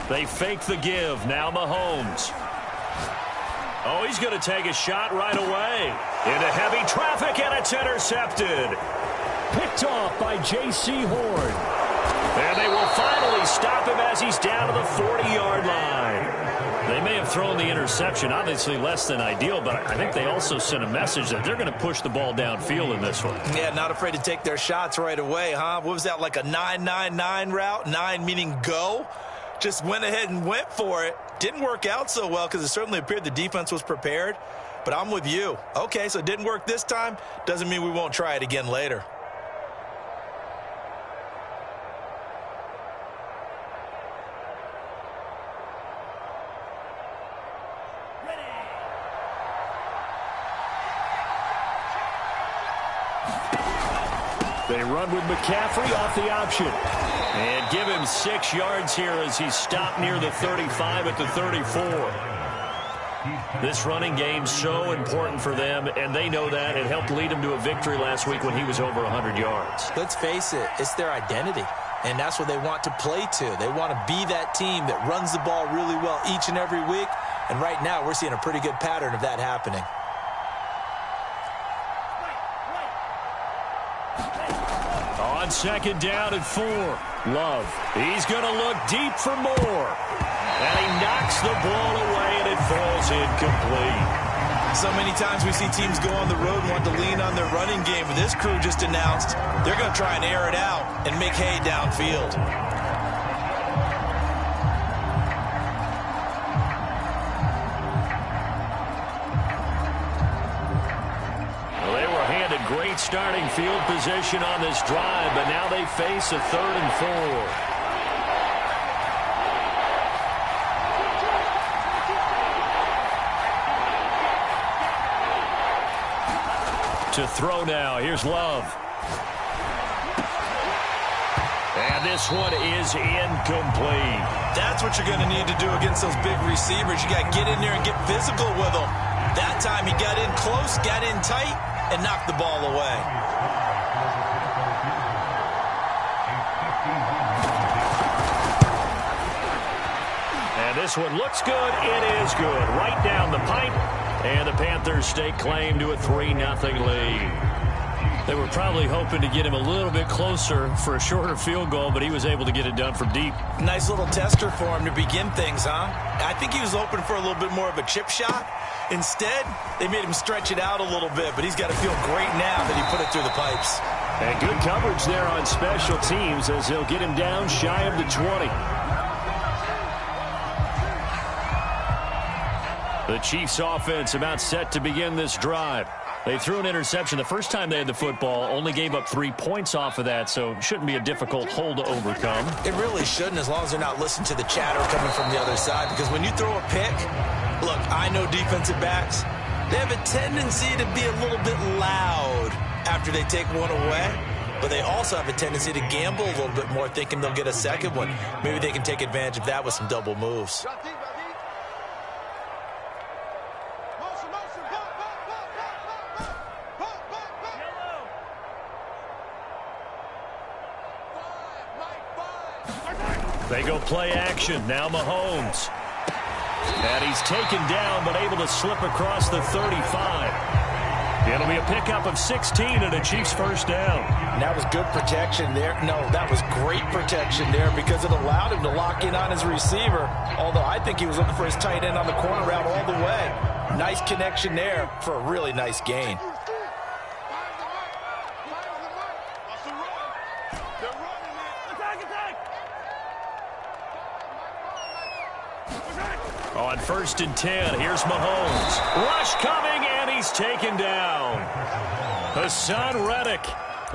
They fake the give. Now Mahomes. Oh, he's going to take a shot right away. Into heavy traffic, and it's intercepted. Picked off by J.C. Horn. And they will finally stop him as he's down to the 40-yard line. They may have thrown the interception, obviously less than ideal, but I think they also sent a message that they're going to push the ball downfield in this one. Yeah, not afraid to take their shots right away, huh? What was that, like a 9-9-9 route? 9 meaning go? Just went ahead and went for it. Didn't work out so well because it certainly appeared the defense was prepared. But I'm with you. Okay, so it didn't work this time. Doesn't mean we won't try it again later. They run with McCaffrey off the option. And give him 6 yards here as he's stopped near the 35 at the 34. This running game's so important for them, and they know that. It helped lead them to a victory last week when he was over 100 yards. Let's face it, it's their identity, and that's what they want to play to. They want to be that team that runs the ball really well each and every week, and right now we're seeing a pretty good pattern of that happening. On second down and 4, Love. He's going to look deep for more. And he knocks the ball away, and it falls incomplete. So many times we see teams go on the road and want to lean on their running game. But this crew just announced they're going to try and air it out and make hay downfield. Well, they were handed great starting field position on this drive, but now they face a 3rd and 4. To throw now. Here's Love. And this one is incomplete. That's what you're going to need to do against those big receivers. You got to get in there and get physical with them. That time he got in close, got in tight, and knocked the ball away. And this one looks good. It is good. Right down the pipe. And the Panthers stake claim to a 3-0 lead. They were probably hoping to get him a little bit closer for a shorter field goal, but he was able to get it done from deep. Nice little tester for him to begin things, huh? I think he was open for a little bit more of a chip shot. Instead, they made him stretch it out a little bit, but he's got to feel great now that he put it through the pipes. And good coverage there on special teams as he'll get him down shy of the 20. The Chiefs offense about set to begin this drive. They threw an interception the first time they had the football, only gave up 3 points off of that, so it shouldn't be a difficult hole to overcome. It really shouldn't, as long as they're not listening to the chatter coming from the other side, because when you throw a pick, look, I know defensive backs, they have a tendency to be a little bit loud after they take one away, but they also have a tendency to gamble a little bit more, thinking they'll get a second one. Maybe they can take advantage of that with some double moves. They go play action. Now Mahomes. And he's taken down, but able to slip across the 35. It'll be a pickup of 16 and a Chiefs first down. And that was good protection there. No, that was great protection there because it allowed him to lock in on his receiver. Although I think he was looking for his tight end on the corner route all the way. Nice connection there for a really nice gain. On 1st and 10, here's Mahomes. Rush coming, and he's taken down. Hassan Reddick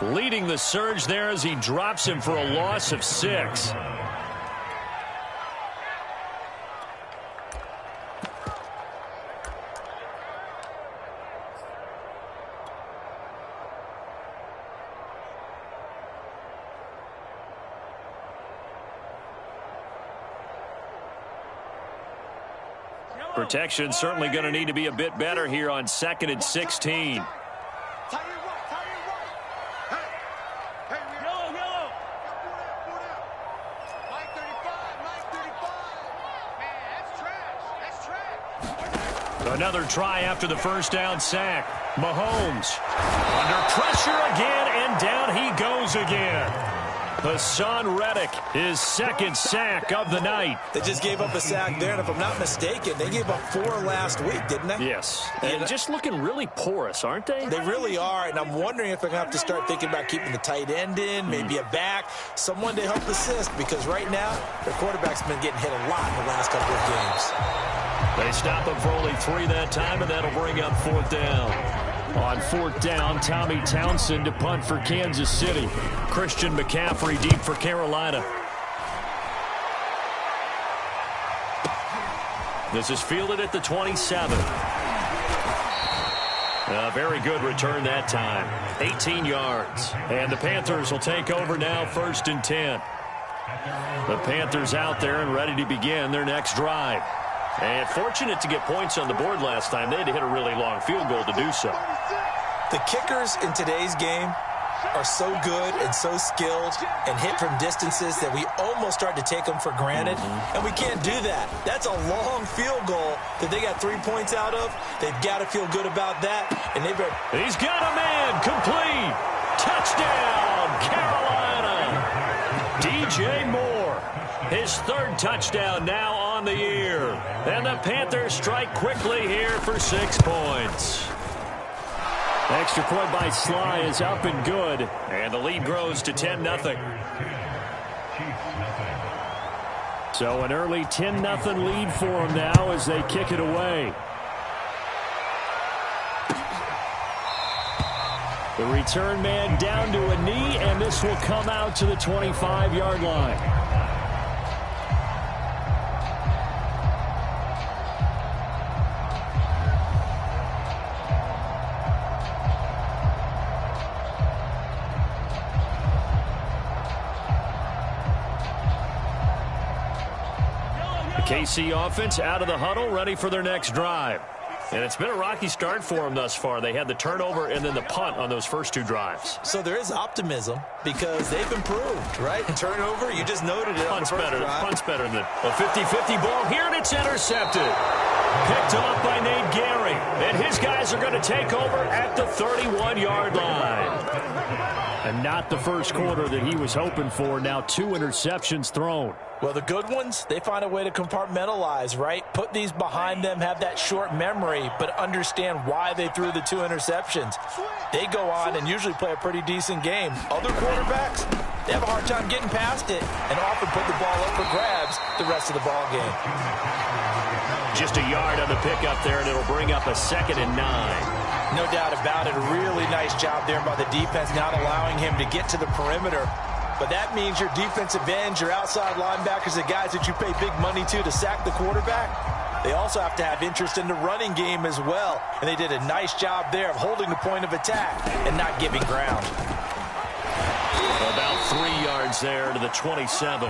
leading the surge there as he drops him for a loss of 6. Protection certainly going to need to be a bit better here on 2nd and 16. Another try after the first down sack. Mahomes under pressure again, and down he goes again. Hassan Reddick, his second sack of the night. They just gave up a sack there, and if I'm not mistaken, they gave up 4 last week, didn't they? Yes. And just looking really porous, aren't they? They really are, and I'm wondering if they're going to have to start thinking about keeping the tight end in, maybe a back, someone to help assist, because right now, their quarterback's been getting hit a lot in the last couple of games. They stop him for only 3 that time, and that'll bring up 4th down. On 4th down, Tommy Townsend to punt for Kansas City. Christian McCaffrey deep for Carolina. This is fielded at the 27. A very good return that time. 18 yards. And the Panthers will take over now, 1st and 10. The Panthers out there and ready to begin their next drive. And fortunate to get points on the board last time. They had to hit a really long field goal to do so. The kickers in today's game are so good and so skilled and hit from distances that we almost start to take them for granted. And we can't do that. That's a long field goal that they got 3 points out of. They've got to feel good about that. And they better. He's got a man. Complete. Touchdown, Carolina. DJ Moore. His 3rd touchdown now on the year. And the Panthers strike quickly here for 6 points. Extra point by Sly is up and good. And the lead grows to 10-0. So an early 10-0 lead for them now as they kick it away. The return man down to a knee, and this will come out to the 25-yard line. KC offense out of the huddle, ready for their next drive. And it's been a rocky start for them thus far. They had the turnover and then the punt on those first 2 drives. So there is optimism because they've improved, right? Turnover, you just noted it. Punt's better than a 50-50 ball here, and it's intercepted. Picked off by Nate Gary. And his guys are going to take over at the 31-yard line. And not the first quarter that he was hoping for. Now 2 interceptions thrown. Well, the good ones, they find a way to compartmentalize, right? Put these behind them, have that short memory, but understand why they threw the 2 interceptions. They go on and usually play a pretty decent game. Other quarterbacks, they have a hard time getting past it and often put the ball up for grabs the rest of the ball game. Just a yard on the pickup there, and it'll bring up a 2nd and 9. No doubt about it. A really nice job there by the defense, not allowing him to get to the perimeter. But that means your defensive ends, your outside linebackers, the guys that you pay big money to sack the quarterback, they also have to have interest in the running game as well. And they did a nice job there of holding the point of attack and not giving ground. About 3 yards there to the 27.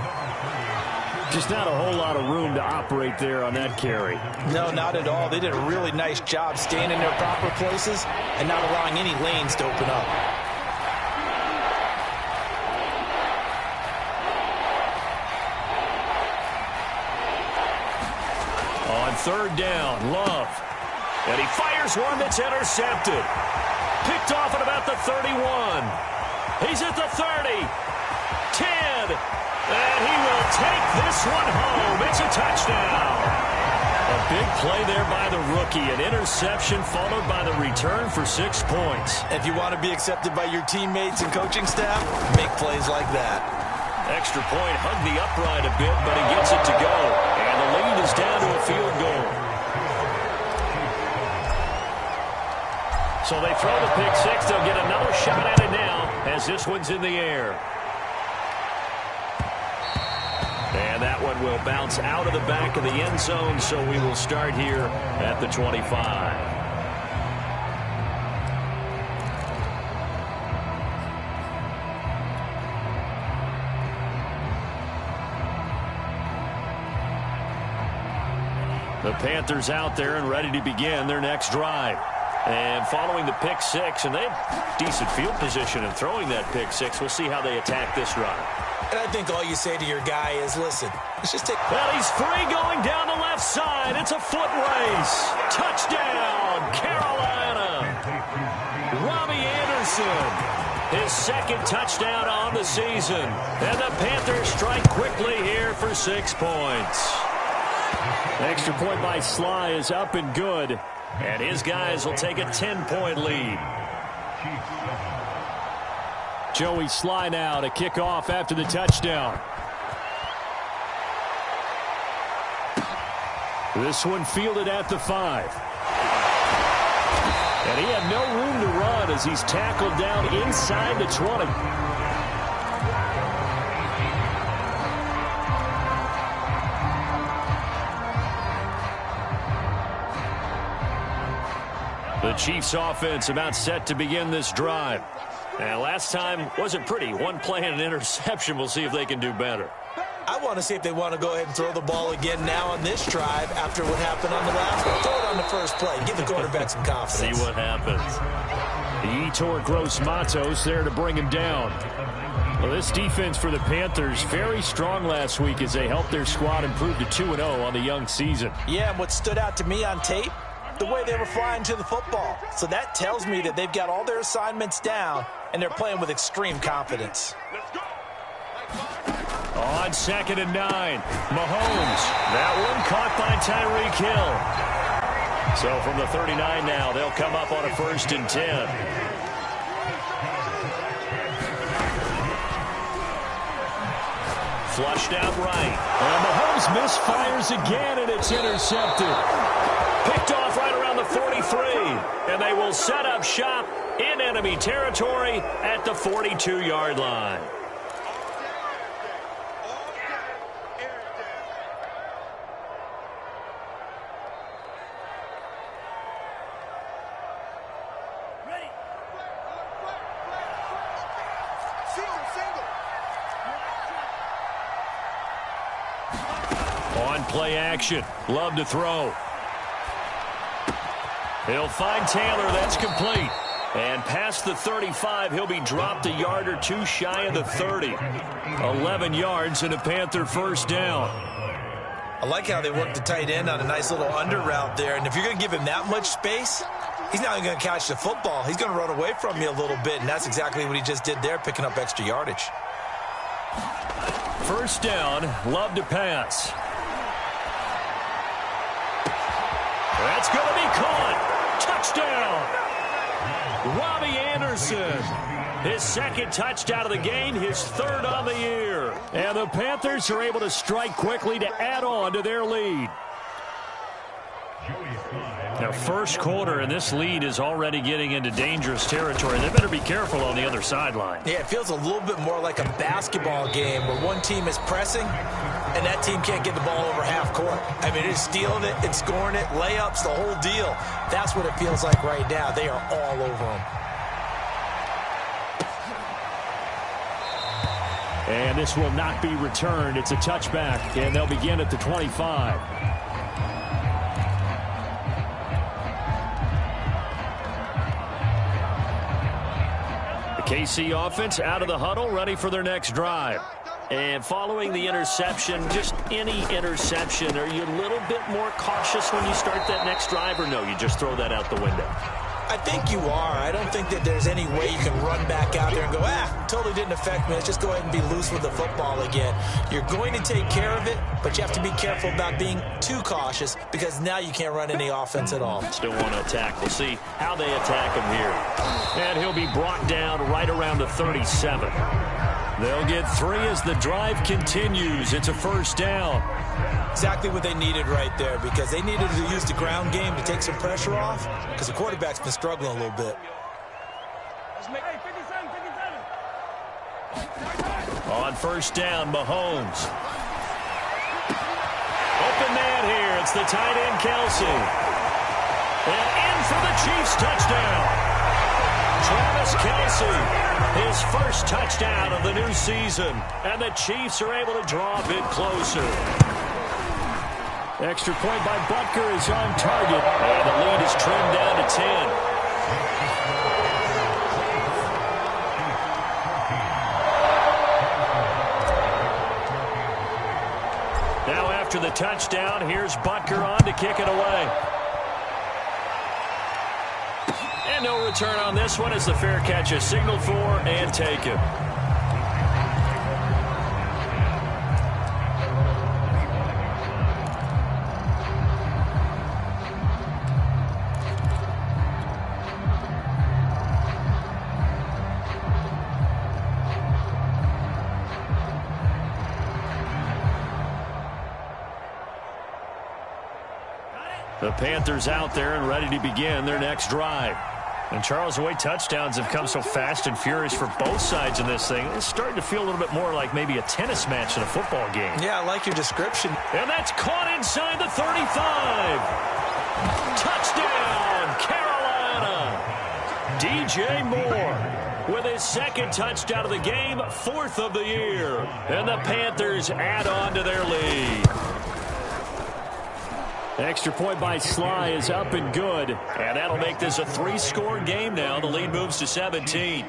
Just not a whole lot of room to operate there on that carry. No, not at all. They did a really nice job staying in their proper places and not allowing any lanes to open up. On 3rd down, Love. And he fires one that's intercepted. Picked off at about the 31. He's at the 30. 10. And he will take this one home. It's a touchdown. A big play there by the rookie. An interception followed by the return for 6 points. If you want to be accepted by your teammates and coaching staff, make plays like that. Extra point, hugged the upright a bit, but he gets it to go. And the lead is down to a field goal. So they throw the pick 6. They'll get another shot at it now as this one's in the air. And that one will bounce out of the back of the end zone, so we will start here at the 25. The Panthers out there and ready to begin their next drive. And following the pick 6, and they have decent field position in throwing that pick 6. We'll see how they attack this drive. And I think all you say to your guy is, listen, let's just take... Well, he's free going down the left side. It's a foot race. Touchdown, Carolina. Robbie Anderson, his second touchdown on the season. And the Panthers strike quickly here for 6 points. Extra point by Sly is up and good. And his guys will take a 10-point lead. Joey Sly now to kick off after the touchdown. This one fielded at the 5. And he had no room to run as he's tackled down inside the 20. The Chiefs offense about set to begin this drive. And last time wasn't pretty. One play and an interception. We'll see if they can do better. I want to see if they want to go ahead and throw the ball again now on this drive after what happened on the last one. Throw it on the first play. Give the quarterback some confidence. See what happens. Yetur Gross-Matos there to bring him down. Well, this defense for the Panthers, very strong last week as they helped their squad improve to 2-0 on the young season. Yeah, and what stood out to me on tape, the way they were flying to the football. So that tells me that they've got all their assignments down, and they're playing with extreme confidence. On 2nd and 9, Mahomes. That one caught by Tyreek Hill. So from the 39 now, they'll come up on a 1st and 10. Flushed out right. And Mahomes misfires again, and it's intercepted. Picked off right around the 43. And they will set up shop in enemy territory at the 42-yard line. On play action. Love to throw. He'll find Taylor. That's complete. And past the 35, he'll be dropped a yard or two shy of the 30. 11 yards and a Panther 1st down. I like how they work the tight end on a nice little under route there. And if you're going to give him that much space, he's not going to catch the football. He's going to run away from you a little bit, and that's exactly what he just did there, picking up extra yardage. 1st down, Love to pass. That's going to be caught. Touchdown. Robbie Anderson. His 2nd touchdown of the game, his 3rd on the year. And the Panthers are able to strike quickly to add on to their lead. Now, 1st quarter, and this lead is already getting into dangerous territory. They better be careful on the other sideline. Yeah, it feels a little bit more like a basketball game where one team is pressing and that team can't get the ball over half court. I mean, it's stealing it, it's scoring it, layups, the whole deal. That's what it feels like right now. They are all over them. And this will not be returned. It's a touchback, and they'll begin at the 25. KC offense out of the huddle, ready for their next drive. And following the interception, just any interception, are you a little bit more cautious when you start that next drive, or no, you just throw that out the window? I think you are. I don't think that there's any way you can run back out there and go, totally didn't affect me. Let's just go ahead and be loose with the football again. You're going to take care of it, but you have to be careful about being too cautious because now you can't run any offense at all. Still want to attack. We'll see how they attack him here. And he'll be brought down right around the 37. They'll get 3 as the drive continues. It's a 1st down. Exactly what they needed right there because they needed to use the ground game to take some pressure off because the quarterback's been struggling a little bit. On 1st down, Mahomes. Open man here. It's the tight end, Kelsey. And in for the Chiefs touchdown. Travis Kelsey, his 1st touchdown of the new season. And the Chiefs are able to draw a bit closer. Extra point by Butker is on target. And the lead is trimmed down to 10. after the touchdown, here's Butker on to kick it away. And no return on this one as the fair catch is signaled for and taken. The Panthers out there and ready to begin their next drive. And, Charles, the way touchdowns have come so fast and furious for both sides in this thing, it's starting to feel a little bit more like maybe a tennis match in a football game. Yeah, I like your description. And that's caught inside the 35. Touchdown, Carolina. DJ Moore with his second touchdown of the game, 4th of the year. And the Panthers add on to their lead. Extra point by Sly is up and good. And that'll make this a 3-score game now. The lead moves to 17.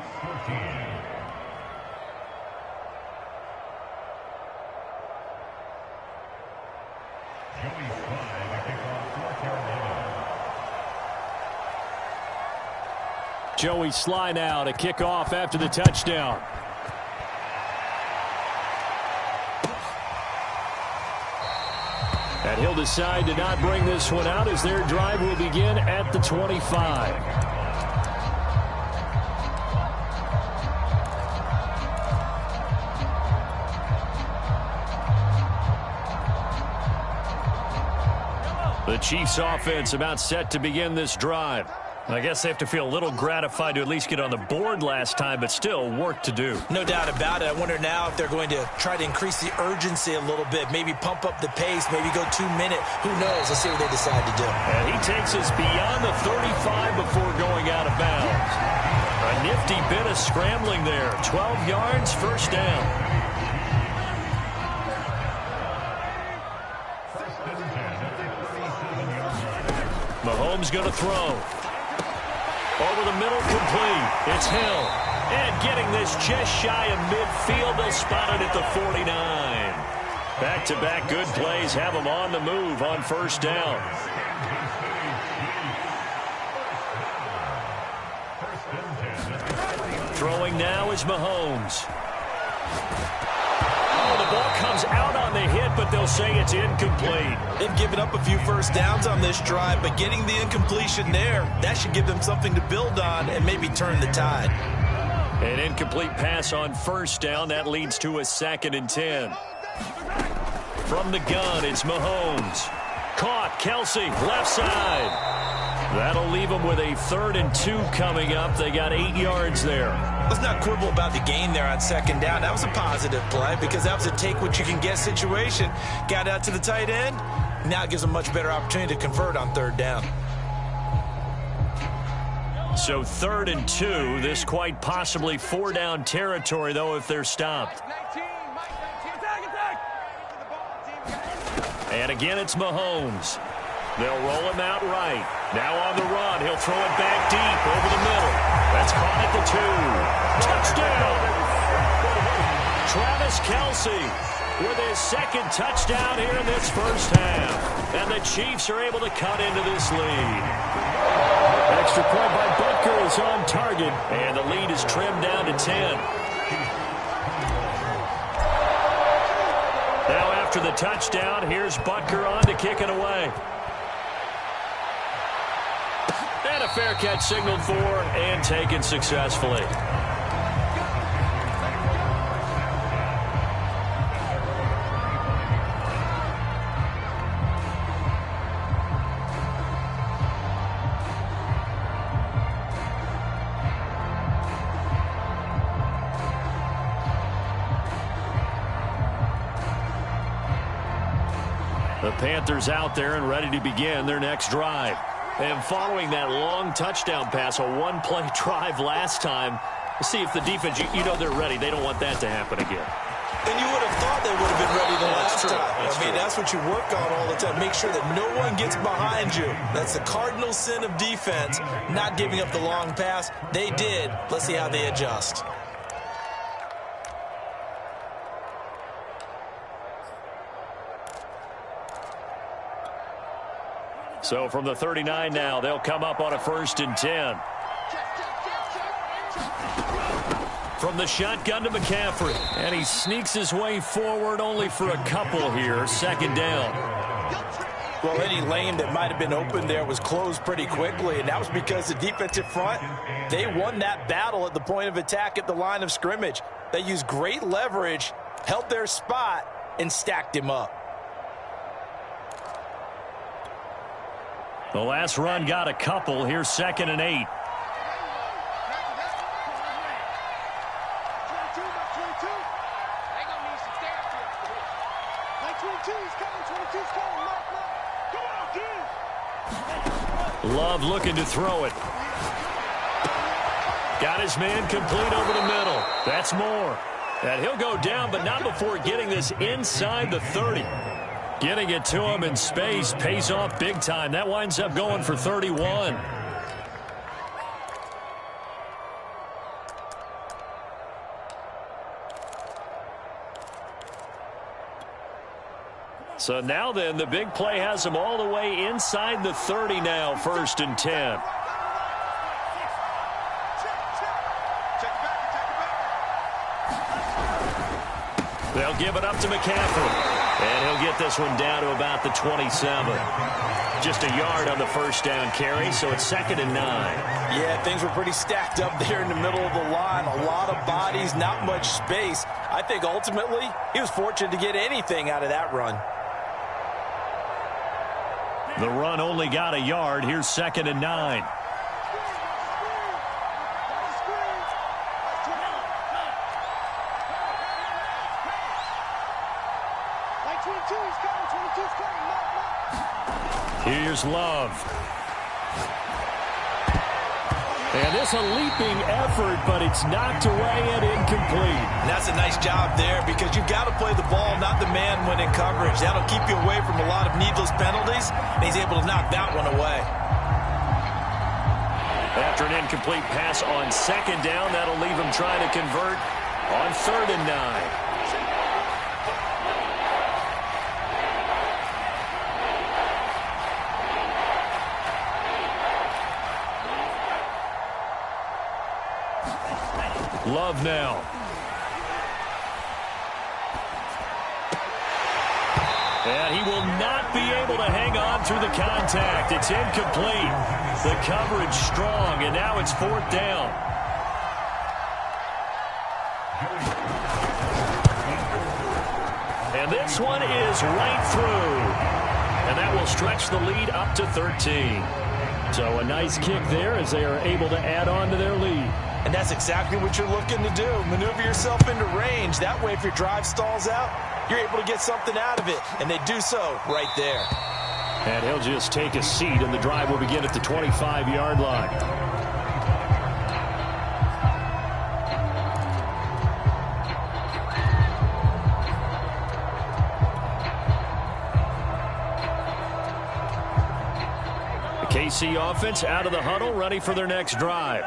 Joey Sly now to kick off after the touchdown. And he'll decide to not bring this one out as their drive will begin at the 25. The Chiefs offense about set to begin this drive. I guess they have to feel a little gratified to at least get on the board last time, but still work to do. No doubt about it. I wonder now if they're going to try to increase the urgency a little bit, maybe pump up the pace, maybe go 2-minute. Who knows? Let's see what they decide to do. And he takes us beyond the 35 before going out of bounds. A nifty bit of scrambling there. 12 yards, first down. Mahomes going to throw. Over the middle, complete. It's Hill. And getting this just shy of midfield. They'll spot it at the 49. Back-to-back good plays have them on the move on first down. Throwing now is Mahomes. Oh, the ball comes out on the hit, but they'll say it's incomplete. They've given up a few first downs on this drive, but getting the incompletion there, that should give them something to build on and maybe turn the tide. An incomplete pass on first down. That leads to a 2nd and 10. From the gun, it's Mahomes. Caught, Kelsey, left side. That'll leave them with a 3rd and 2 coming up. They got 8 yards there. Let's not quibble about the gain there on 2nd down. That was a positive play because that was a take-what-you-can-get situation. Got out to the tight end. Now it gives them a much better opportunity to convert on 3rd down. So 3rd and 2. This quite possibly 4-down territory, though, if they're stopped. And again, it's Mahomes. They'll roll him out right. Now on the run. He'll throw it back deep over the middle. That's caught at the 2. Touchdown! Travis Kelsey with his 2nd touchdown here in this first half. And the Chiefs are able to cut into this lead. Extra point by Butker is on target. And the lead is trimmed down to 10. Now after the touchdown, here's Butker on to kick it away. And a fair catch signaled for and taken successfully. The Panthers out there and ready to begin their next drive. And following that long touchdown pass, a one-play drive last time, see if the defense, you know they're ready. They don't want that to happen again. And you would have thought they would have been ready the last time. That's what you work on all the time. Make sure that no one gets behind you. That's the cardinal sin of defense, not giving up the long pass. They did. Let's see how they adjust. So from the 39 now, they'll come up on a 1st and 10. From the shotgun to McCaffrey. And he sneaks his way forward only for a couple here. 2nd down. Well, any lane that might have been open there was closed pretty quickly, and that was because the defensive front, they won that battle at the point of attack at the line of scrimmage. They used great leverage, held their spot, and stacked him up. The last run got a couple. Here's 2nd and 8. Love looking to throw it. Got his man complete over the middle. That's more. And he'll go down, but not before getting this inside the 30. Getting it to him in space pays off big time. That winds up going for 31. So now then, the big play has him all the way inside the 30 now, 1st and 10. They'll give it up to McCaffrey. And he'll get this one down to about the 27. Just a yard on the 1st down carry, so it's 2nd and 9. Yeah, things were pretty stacked up there in the middle of the line. A lot of bodies, not much space. I think ultimately he was fortunate to get anything out of that run. The run only got a yard. Here's 2nd and 9. Here's Love. And this a leaping effort, but it's knocked away and incomplete. And that's a nice job there because you've got to play the ball, not the man when in coverage. That'll keep you away from a lot of needless penalties, and he's able to knock that one away. After an incomplete pass on 2nd down, that'll leave him trying to convert on 3rd and 9. Love now. And he will not be able to hang on through the contact. It's incomplete. The coverage strong, and now it's 4th down. And this one is right through. And that will stretch the lead up to 13. So a nice kick there as they are able to add on to their lead. And that's exactly what you're looking to do. Maneuver yourself into range. That way, if your drive stalls out, you're able to get something out of it. And they do so right there. And he'll just take a seat, and the drive will begin at the 25-yard line. The KC offense out of the huddle, ready for their next drive.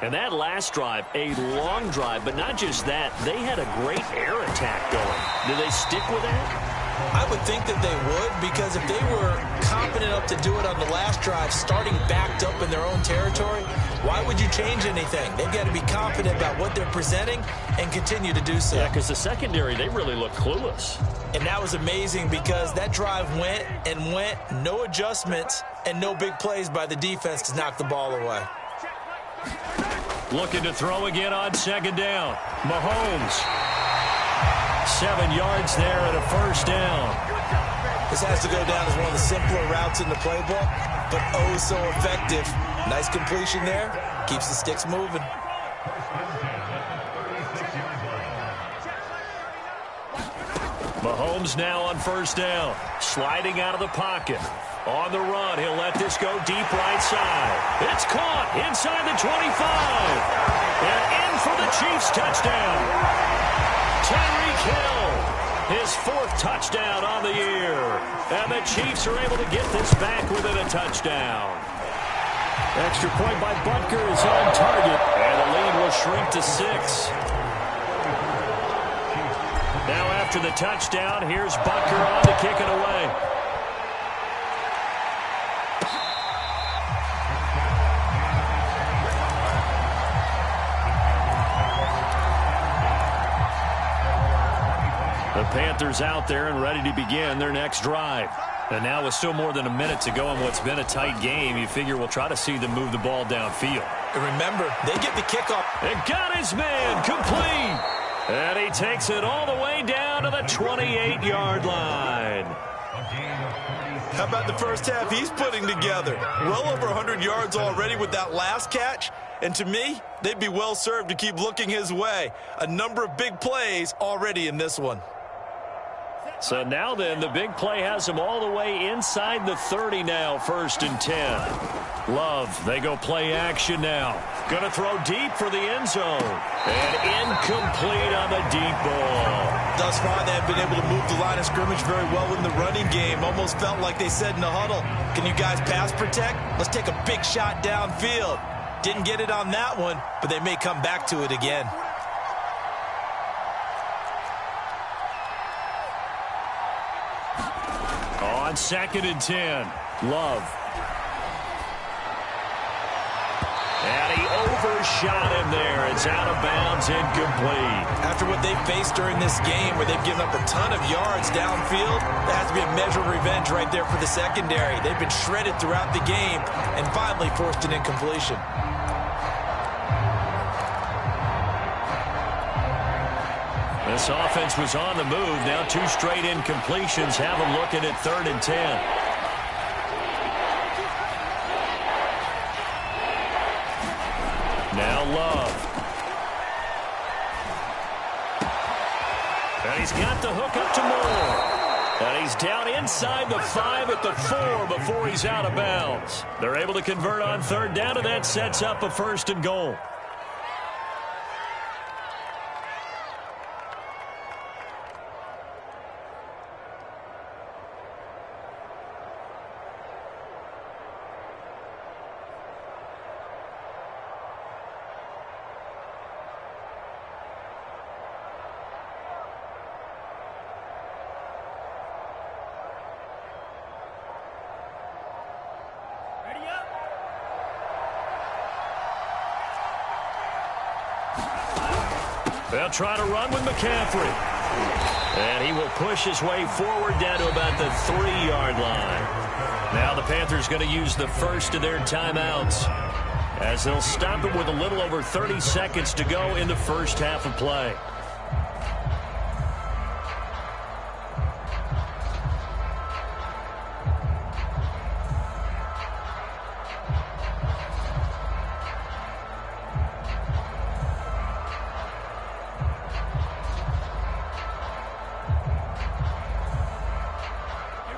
And that last drive, a long drive, but not just that. They had a great air attack going. Do they stick with that? I would think that they would, because if they were confident enough to do it on the last drive, starting backed up in their own territory, why would you change anything? They've got to be confident about what they're presenting and continue to do so. Yeah, because the secondary, they really looked clueless. And that was amazing because that drive went and went, no adjustments, and no big plays by the defense to knock the ball away. Looking to throw again on 2nd down. Mahomes. 7 yards there and a 1st down. This has to go down as one of the simpler routes in the playbook, but oh so effective. Nice completion there. Keeps the sticks moving. Mahomes now on 1st down. Sliding out of the pocket. On the run, he'll let this go deep right side. It's caught inside the 25. And in for the Chiefs touchdown. Tyreek Hill, his 4th touchdown on the year. And the Chiefs are able to get this back within a touchdown. Extra point by Butker is on target. And the lead will shrink to 6. Now after the touchdown, here's Butker on to kick it away. Panthers out there and ready to begin their next drive. And now with still more than a minute to go in what's been a tight game, you figure we'll try to see them move the ball downfield. And remember, they get the kickoff. And got his man complete. And he takes it all the way down to the 28-yard line. How about the first half he's putting together? Well over 100 yards already with that last catch. And to me, they'd be well served to keep looking his way. A number of big plays already in this one. So now then, the big play has them all the way inside the 30 now, 1st and 10. Love, they go play action now. Going to throw deep for the end zone. And incomplete on the deep ball. Thus far, they have been able to move the line of scrimmage very well in the running game. Almost felt like they said in the huddle, can you guys pass protect? Let's take a big shot downfield. Didn't get it on that one, but they may come back to it again. On 2nd and 10, Love. And he overshot him there. It's out of bounds, incomplete. After what they faced during this game where they've given up a ton of yards downfield, that has to be a measure of revenge right there for the secondary. They've been shredded throughout the game and finally forced an incompletion. This offense was on the move. Now 2 straight incompletions have them looking at 3rd and 10. Now Love. And he's got the hook up to Moore. And he's down inside the 5 at the 4 before he's out of bounds. They're able to convert on 3rd down, and that sets up a 1st and goal. They'll try to run with McCaffrey. And he will push his way forward down to about the 3-yard line. Now the Panthers going to use the first of their timeouts as they'll stop it with a little over 30 seconds to go in the first half of play.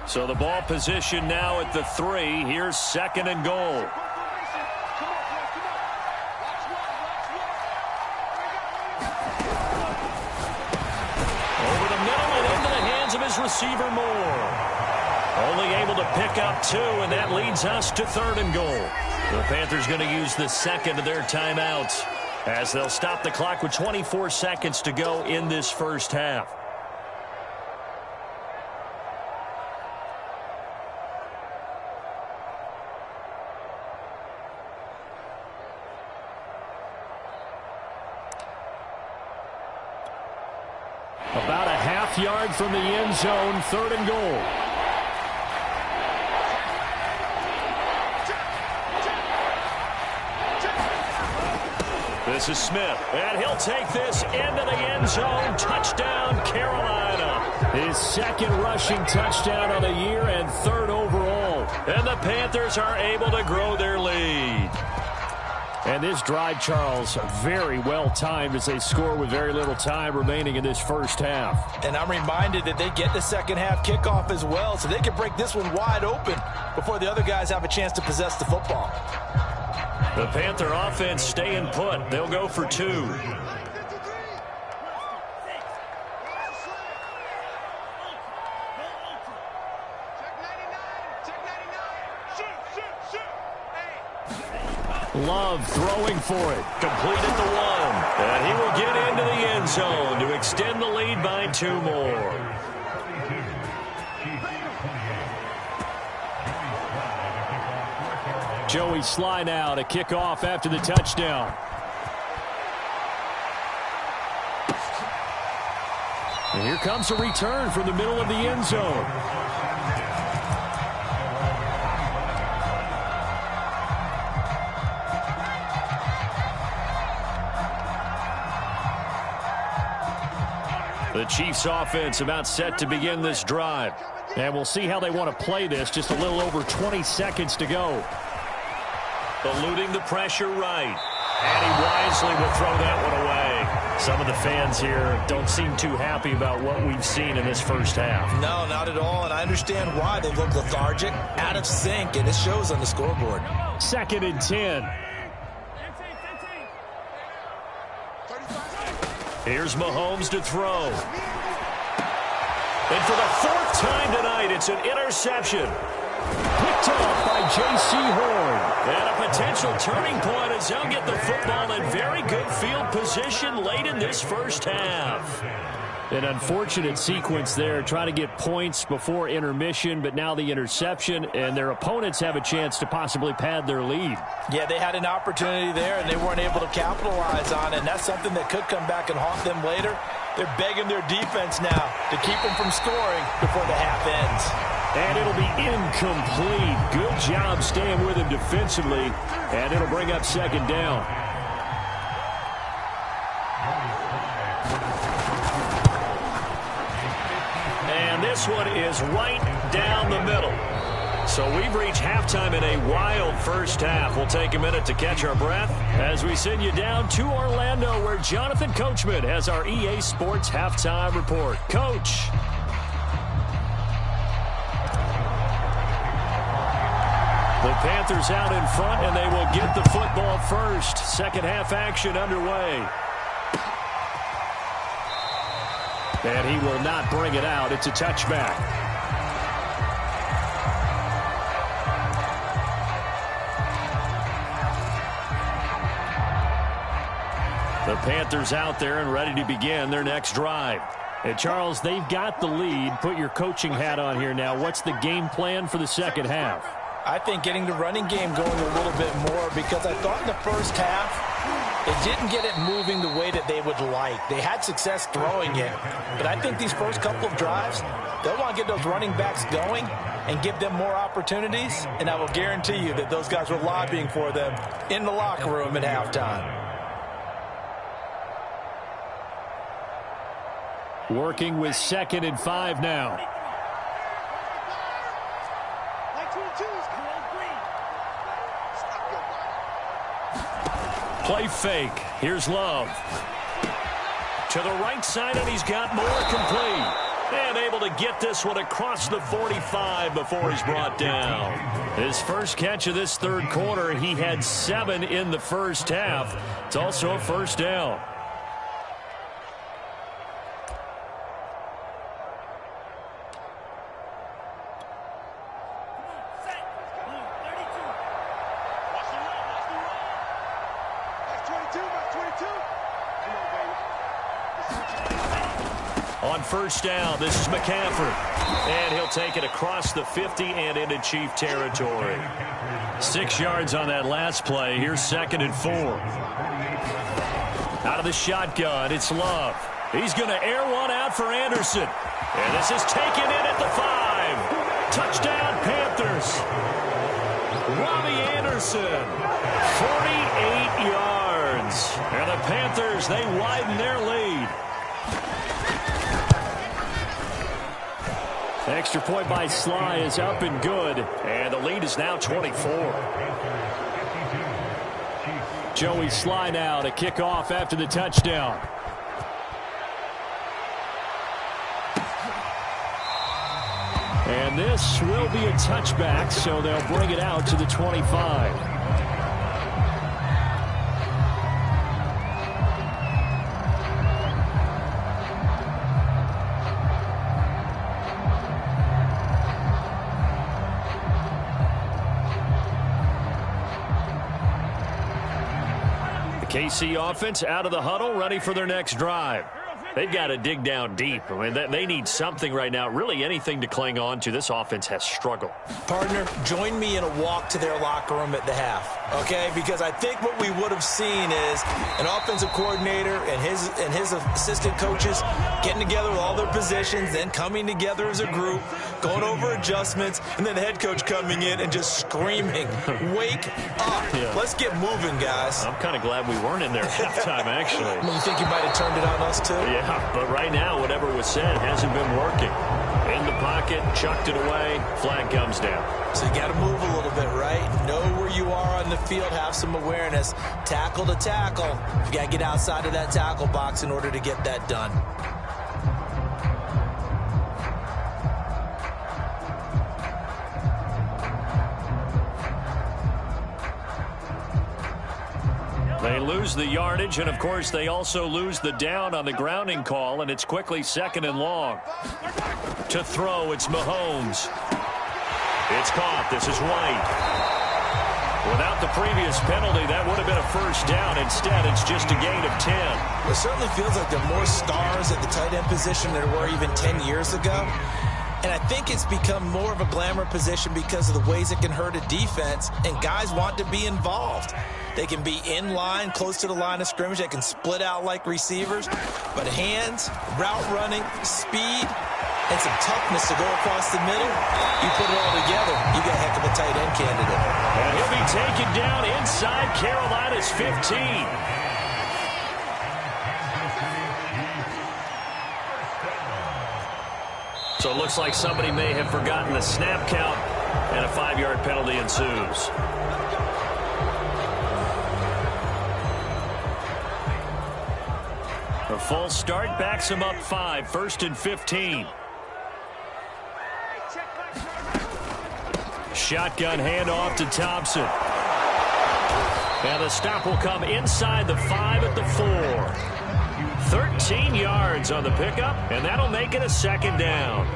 So the ball position now at the 3. Here's 2nd and goal. Over the middle and into the hands of his receiver Moore. Only able to pick up 2, and that leads us to 3rd and goal. The Panthers going to use the second of their timeouts as they'll stop the clock with 24 seconds to go in this first half. About a half-yard from the end zone, 3rd and goal. This is Smith, and he'll take this into the end zone. Touchdown, Carolina. His 2nd rushing touchdown of the year and 3rd overall. And the Panthers are able to grow their lead. And this drive, Charles, very well timed as they score with very little time remaining in this first half. And I'm reminded that they get the second half kickoff as well, so they can break this one wide open before the other guys have a chance to possess the football. The Panther offense staying put. They'll go for 2. Love throwing for it. Complete at the 1. And he will get into the end zone to extend the lead by 2 more. Joey Sly now to kick off after the touchdown. And here comes a return from the middle of the end zone. The Chiefs offense about set to begin this drive. And we'll see how they want to play this. Just a little over 20 seconds to go. Eluding the pressure right. And he wisely will throw that one away. Some of the fans here don't seem too happy about what we've seen in this first half. No, not at all. And I understand why. They look lethargic, out of sync, and it shows on the scoreboard. 2nd and 10. Here's Mahomes to throw. And for the 4th time tonight, it's an interception. Picked off by J.C. Horn. And a potential turning point as they'll get the football in very good field position late in this first half. An unfortunate sequence there, trying to get points before intermission, but now the interception, and their opponents have a chance to possibly pad their lead. Yeah, they had an opportunity there, and they weren't able to capitalize on it, and that's something that could come back and haunt them later. They're begging their defense now to keep them from scoring before the half ends. And it'll be incomplete. Good job staying with him defensively, and it'll bring up 2nd down. And this one is right down the middle. So we've reached halftime in a wild first half. We'll take a minute to catch our breath as we send you down to Orlando, where Jonathan Coachman has our EA Sports halftime report. Coach. The Panthers out in front, and they will get the football first. Second half action underway. And he will not bring it out. It's a touchback. The Panthers out there and ready to begin their next drive. And Charles, they've got the lead. Put your coaching hat on here now. What's the game plan for the second half? I think getting the running game going a little bit more, because I thought in the first half it didn't get it moving the way that they would like. They had success throwing it, but I think these first couple of drives, they'll want to get those running backs going and give them more opportunities, and I will guarantee you that those guys were lobbying for them in the locker room at halftime. Working with 2nd and 5 now. Play fake. Here's Love. To the right side, and he's got more complete. And able to get this one across the 45 before he's brought down. His first catch of this third quarter, he had 7 in the first half. It's also a first down. On first down, this is McCaffrey. And he'll take it across the 50 and into Chief territory. 6 yards on that last play. Here's 2nd and 4. Out of the shotgun, it's Love. He's going to air one out for Anderson. And this is taken in at the 5. Touchdown, Panthers. Robbie Anderson, 48 yards. And the Panthers, they widen their lead. Extra point by Sly is up and good, and the lead is now 24. Joey Sly now to kick off after the touchdown. And this will be a touchback, so they'll bring it out to the 25. KC offense out of the huddle, ready for their next drive. They've got to dig down deep. I mean, they need something right now, really anything to cling on to. This offense has struggled. Partner, join me in a walk to their locker room at the half, okay? Because I think what we would have seen is an offensive coordinator and his assistant coaches getting together with all their positions, then coming together as a group, going over adjustments, and then the head coach coming in and just screaming, wake up. Yeah. Let's get moving, guys. I'm kind of glad we weren't in there at halftime, actually. You think you might have turned it on us, too? Yeah, but right now, whatever was said hasn't been working. In the pocket, chucked it away, flag comes down. So you got to move a little bit, right? Know where you are on the field, have some awareness. Tackle to tackle. You got to get outside of that tackle box in order to get that done. They lose the yardage, and, of course, they also lose the down on the grounding call, and it's quickly 2nd and long. To throw, it's Mahomes. It's caught. This is White. Without the previous penalty, that would have been a first down. Instead, it's just a gain of 10. It certainly feels like there are more stars at the tight end position than there were even 10 years ago. And I think it's become more of a glamour position because of the ways it can hurt a defense, and guys want to be involved. They can be in line, close to the line of scrimmage. They can split out like receivers. But hands, route running, speed, and some toughness to go across the middle, you put it all together, you got a heck of a tight end candidate. And he'll be taken down inside Carolina's 15. So it looks like somebody may have forgotten the snap count, and a 5-yard penalty ensues. A false start backs him up 5, 1st and 15. Shotgun handoff to Thompson. And the stop will come inside the 5 at the 4. 13 yards on the pickup, and that'll make it a 2nd down.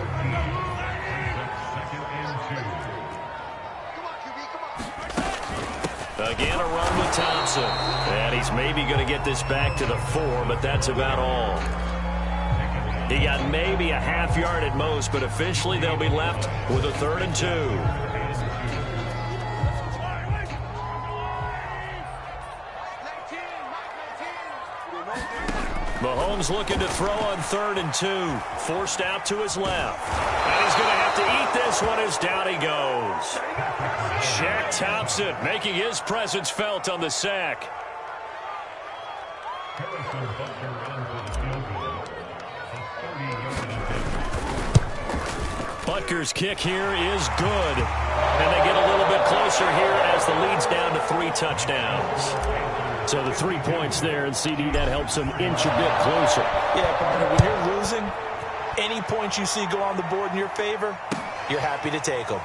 Again, a run with Thompson. And he's maybe going to get this back to the 4, but that's about all. He got maybe a half yard at most, but officially they'll be left with a 3rd and 2. Mahomes looking to throw on 3rd and 2. Forced out to his left. And he's going to have to eat this one as down he goes. Shaq Thompson making his presence felt on the sack. Butker's kick here is good. And they get a little bit closer here as the lead's down to 3 touchdowns. So the 3 points there, and CD, that helps them inch a bit closer. Yeah, but when you're losing, any points you see go on the board in your favor, you're happy to take them.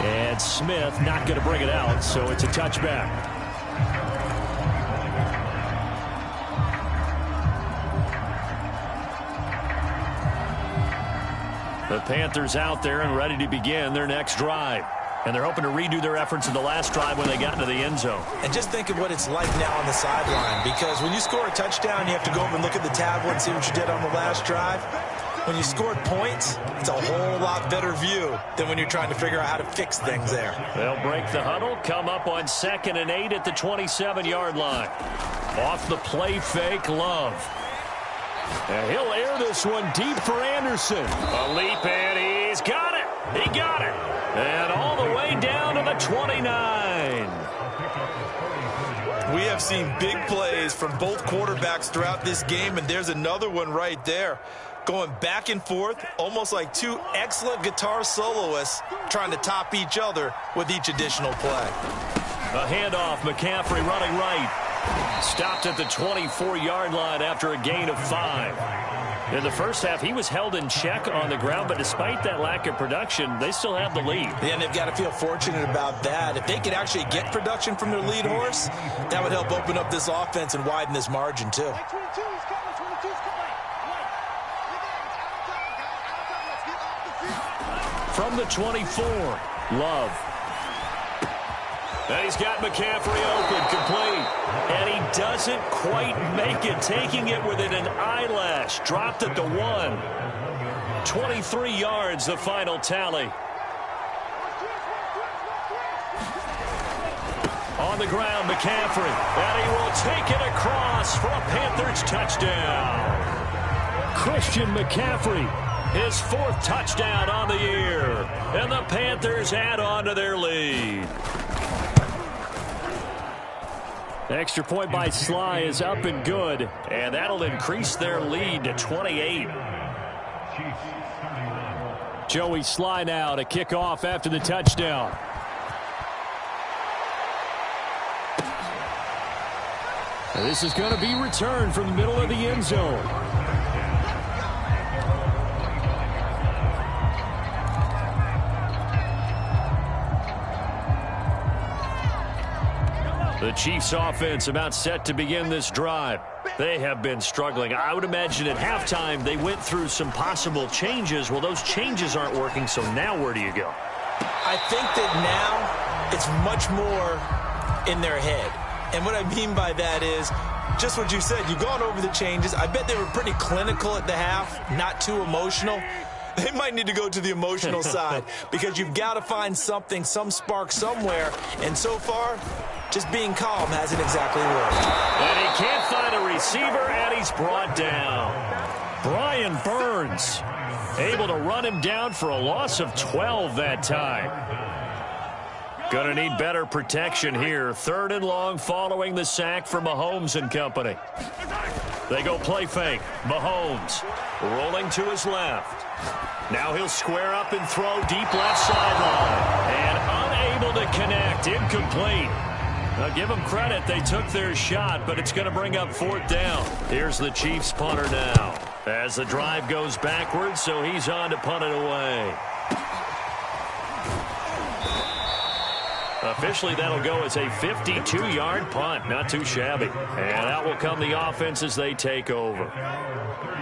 And Smith not going to bring it out, so it's a touchback. The Panthers out there and ready to begin their next drive. And they're hoping to redo their efforts in the last drive when they got into the end zone. And just think of what it's like now on the sideline, because when you score a touchdown, you have to go over and look at the tablet and see what you did on the last drive. When you scored points, it's a whole lot better view than when you're trying to figure out how to fix things there. They'll break the huddle, come up on 2nd and 8 at the 27-yard line. Off the play fake, Love. And he'll air this one deep for Anderson. A leap, and he's got it. He got it. And all the way down to the 29. We have seen big plays from both quarterbacks throughout this game, and there's another one right there. Going back and forth, almost like two excellent guitar soloists trying to top each other with each additional play. A handoff, McCaffrey running right. Stopped at the 24-yard line after a gain of 5. In the first half, he was held in check on the ground, but despite that lack of production, they still have the lead. Yeah, and they've got to feel fortunate about that. If they could actually get production from their lead horse, that would help open up this offense and widen this margin, too. From the 24, Love. And he's got McCaffrey open, complete. And he doesn't quite make it, taking it within an eyelash. Dropped at the 1. 23 yards, the final tally. On the ground, McCaffrey. And he will take it across for a Panthers touchdown. Christian McCaffrey, his 4th touchdown on the year. And the Panthers add on to their lead. Extra point by Sly is up and good. And that'll increase their lead to 28. Joey Sly now to kick off after the touchdown. And this is going to be returned from the middle of the end zone. The Chiefs offense about set to begin this drive. They have been struggling. I would imagine at halftime they went through some possible changes. Well, those changes aren't working, so now where do you go? I think that now it's much more in their head. And what I mean by that is just what you said. You've gone over the changes. I bet they were pretty clinical at the half, not too emotional. They might need to go to the emotional side because you've got to find something, some spark somewhere. And so far, just being calm hasn't exactly worked. And he can't find a receiver, and he's brought down. Brian Burns able to run him down for a loss of 12 that time. Going to need better protection here. 3rd and long following the sack from Mahomes and company. They go play fake. Mahomes rolling to his left. Now he'll square up and throw deep left sideline. And unable to connect. Incomplete. Now give them credit. They took their shot, but it's going to bring up 4th down. Here's the Chiefs punter now. As the drive goes backwards, so he's on to punt it away. Officially, that'll go as a 52-yard punt. Not too shabby. And out will come the offense as they take over.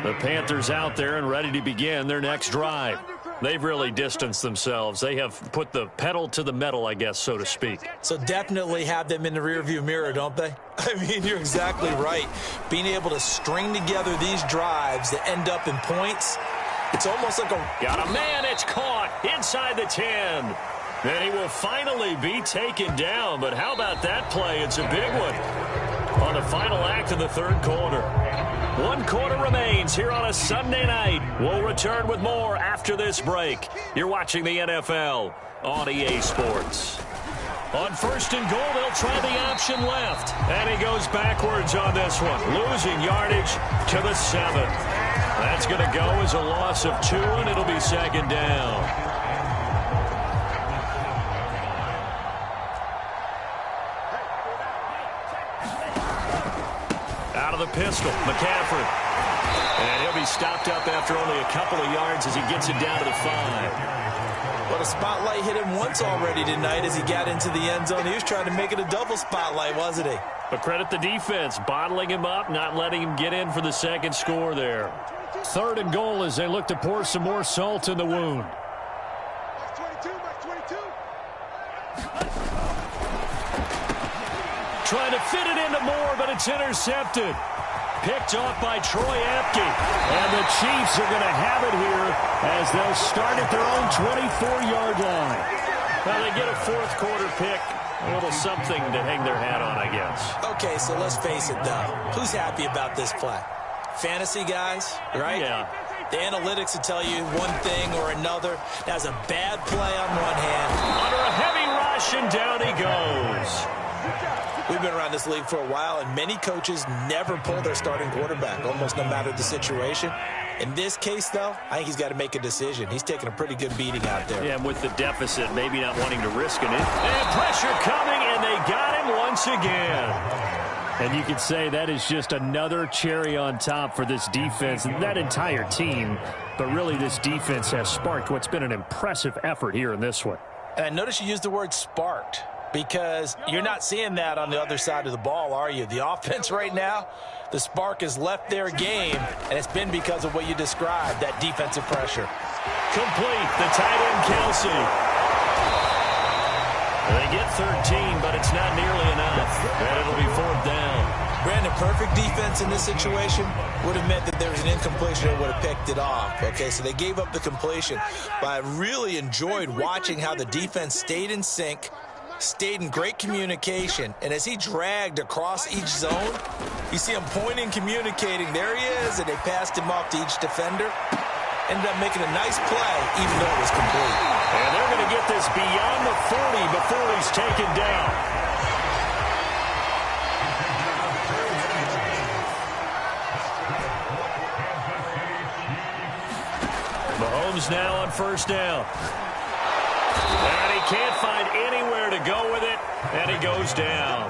The Panthers out there and ready to begin their next drive. They've really distanced themselves. They have put the pedal to the metal, I guess, so to speak. So definitely have them in the rearview mirror, don't they? I mean, you're exactly right. Being able to string together these drives that end up in points, it's almost like a... Got a man, it's caught inside the 10. And he will finally be taken down. But how about that play? It's a big one on the final act of the 3rd quarter. 1 quarter remains here on a Sunday night. We'll return with more after this break. You're watching the NFL on EA Sports. On 1st and goal, they'll try the option left. And he goes backwards on this one, losing yardage to the 7. That's going to go as a loss of 2, and it'll be 2nd down. Out of the pistol, McCaffrey. And he'll be stopped up after only a couple of yards as he gets it down to the 5. Well, the spotlight hit him once already tonight as he got into the end zone. He was trying to make it a double spotlight, wasn't he? But credit the defense, bottling him up, not letting him get in for the 2nd score there. 3rd and goal as they look to pour some more salt in the wound. Trying to fit it into Moore, but it's intercepted. Picked off by Troy Apke. And the Chiefs are going to have it here as they'll start at their own 24-yard line. Well, they get a 4th quarter pick. A little something to hang their hat on, I guess. Okay, so let's face it, though. Who's happy about this play? Fantasy guys, right? Yeah. The analytics will tell you one thing or another. That's a bad play on one hand. Under a heavy rush, and down he goes. We've been around this league for a while, and many coaches never pull their starting quarterback, almost no matter the situation. In this case, though, I think he's got to make a decision. He's taking a pretty good beating out there. Yeah, and with the deficit, maybe not wanting to risk it. And pressure coming, and they got him once again. And you could say that is just another cherry on top for this defense and that entire team. But really, this defense has sparked what's been an impressive effort here in this one. And I notice you used the word sparked, because you're not seeing that on the other side of the ball, are you? The offense right now, the spark has left their game, and it's been because of what you described, that defensive pressure. Complete, the tight end Kelsey. They get 13, but it's not nearly enough. And it'll be 4th down. Brandon, perfect defense in this situation would have meant that there was an incompletion that would have picked it off. Okay, so they gave up the completion. But I really enjoyed watching how the defense stayed in sync, stayed in great communication, and as he dragged across each zone, you see him pointing, communicating. There he is, and they passed him off to each defender. Ended up making a nice play, even though it was complete. And they're going to get this beyond the 40 before he's taken down. Mahomes now on 1st down. And he can't find anywhere to go with it, and he goes down.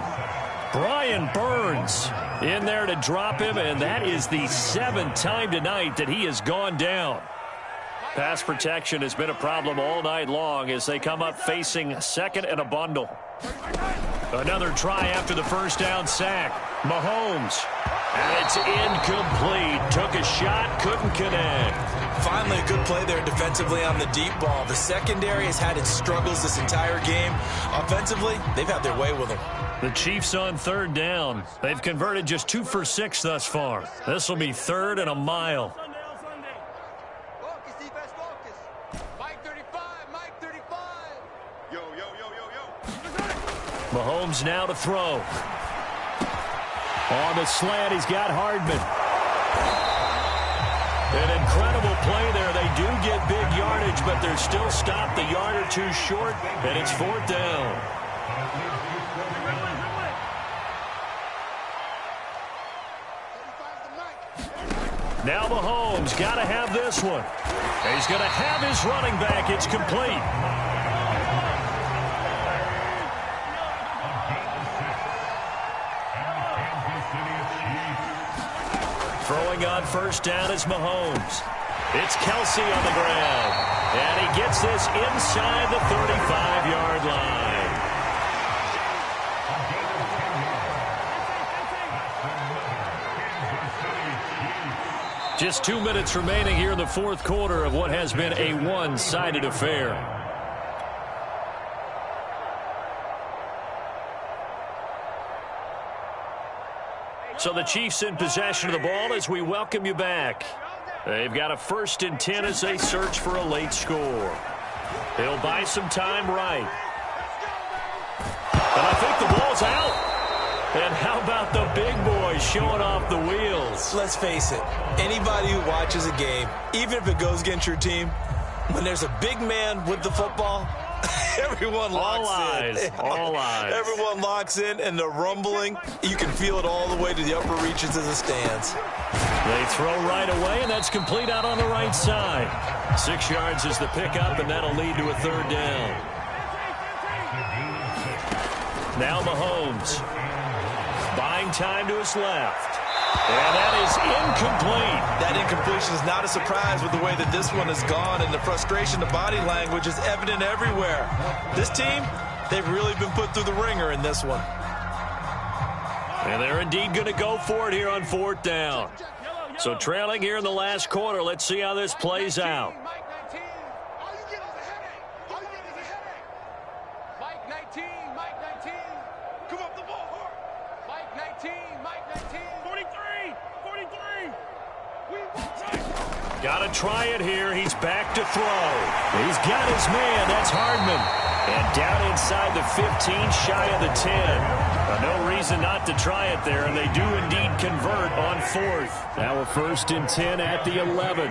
Brian Burns in there to drop him, and that is the 7th time tonight that he has gone down. Pass protection has been a problem all night long as they come up facing 2nd and a bundle. Another try after the 1st down sack. Mahomes. And it's incomplete. Took a shot, couldn't connect. Finally, a good play there defensively on the deep ball. The secondary has had its struggles this entire game. Offensively, they've had their way with them. The Chiefs on 3rd down. They've converted just 2 for 6 thus far. This will be 3rd and a mile. Mahomes now to throw. On the slant, he's got Hardman. An incredible play there. They do get big yardage, but they're still stopped a yard or two short, and it's 4th down. Now Mahomes got to have this one. He's going to have his running back. It's complete. Throwing on 1st down is Mahomes. It's Kelsey on the ground. And he gets this inside the 35-yard line. Just 2 minutes remaining here in the 4th quarter of what has been a one-sided affair. So the Chiefs in possession of the ball as we welcome you back. They've got a 1st and 10 as they search for a late score. They'll buy some time right. And I think the ball's out. And how about the big boys showing off the wheels? Let's face it, anybody who watches a game, even if it goes against your team, when there's a big man with the football, everyone locks in. All eyes. Everyone locks in, and the rumbling, you can feel it all the way to the upper reaches of the stands. They throw right away, and that's complete out on the right side. 6 yards is the pickup, and that'll lead to a 3rd down. Now Mahomes. Buying time to his left. And that is incomplete. That incompletion is not a surprise with the way that this one has gone, and the frustration, the body language is evident everywhere. This team, they've really been put through the ringer in this one. And they're indeed going to go for it here on 4th down. So trailing here in the last quarter, let's see how this plays out. Got to try it here. He's back to throw. He's got his man. That's Hardman. And down inside the 15, shy of the 10. No reason not to try it there, and they do indeed convert on 4th. Now a 1st and 10 at the 11.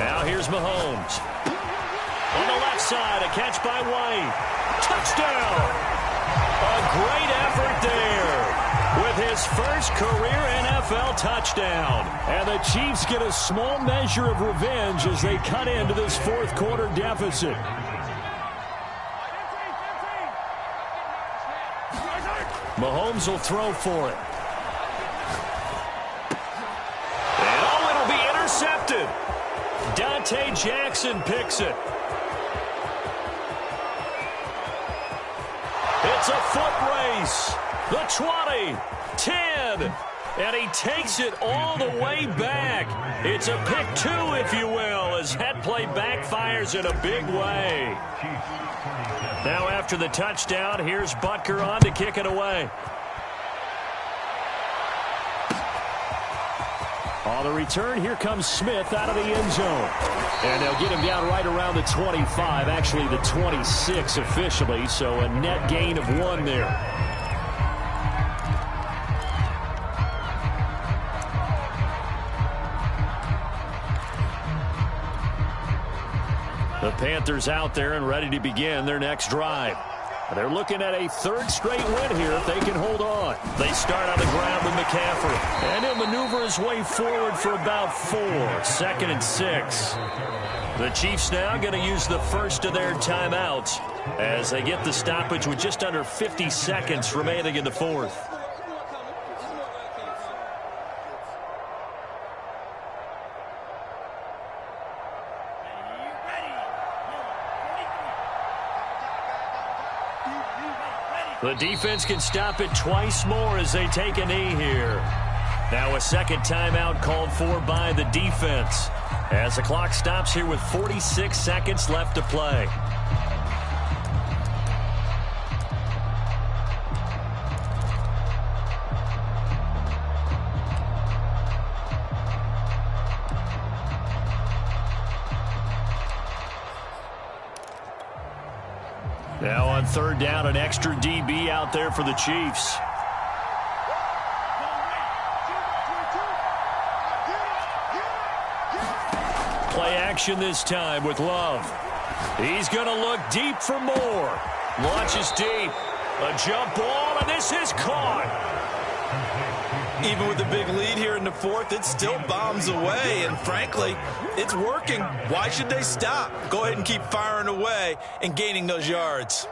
Now here's Mahomes. On the left side, a catch by White. Touchdown! A great effort there with his first career NFL touchdown. And the Chiefs get a small measure of revenge as they cut into this 4th quarter deficit. Mahomes will throw for it. And oh, it'll be intercepted. Dante Jackson picks it. It's a foot race. The 20, 10, And he takes it all the way back. It's a pick two, if you will, as that play backfires in a big way. Now after the touchdown, here's Butker on to kick it away. On the return, here comes Smith out of the end zone. And they'll get him down right around the 25, actually the 26 officially, so a net gain of 1 there. The Panthers out there and ready to begin their next drive. They're looking at a 3rd straight win here if they can hold on. They start on the ground with McCaffrey. And he'll maneuver his way forward for about 4. 2nd and 6. The Chiefs now going to use the first of their timeouts as they get the stoppage with just under 50 seconds remaining in the 4th. The defense can stop it twice more as they take a knee here. Now a 2nd timeout called for by the defense as the clock stops here with 46 seconds left to play. Now on 3rd down, an extra DB out there for the Chiefs. Play action this time with Love. He's going to look deep for more. Launches deep. A jump ball, and this is caught. Even with the big lead here in the 4th, it still bombs away, and frankly, it's working. Why should they stop? Go ahead and keep firing away and gaining those yards.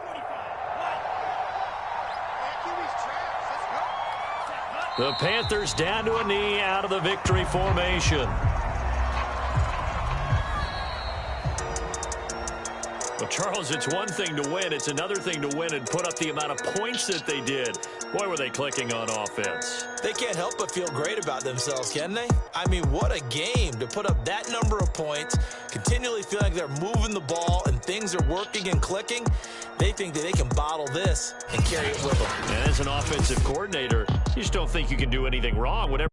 The Panthers down to a knee out of the victory formation. Well, Charles, it's one thing to win. It's another thing to win and put up the amount of points that they did. Boy, were they clicking on offense. They can't help but feel great about themselves, can they? I mean, what a game to put up that number of points, continually feeling like they're moving the ball and things are working and clicking. They think that they can bottle this and carry it with them. And as an offensive coordinator, you just don't think you can do anything wrong. Whatever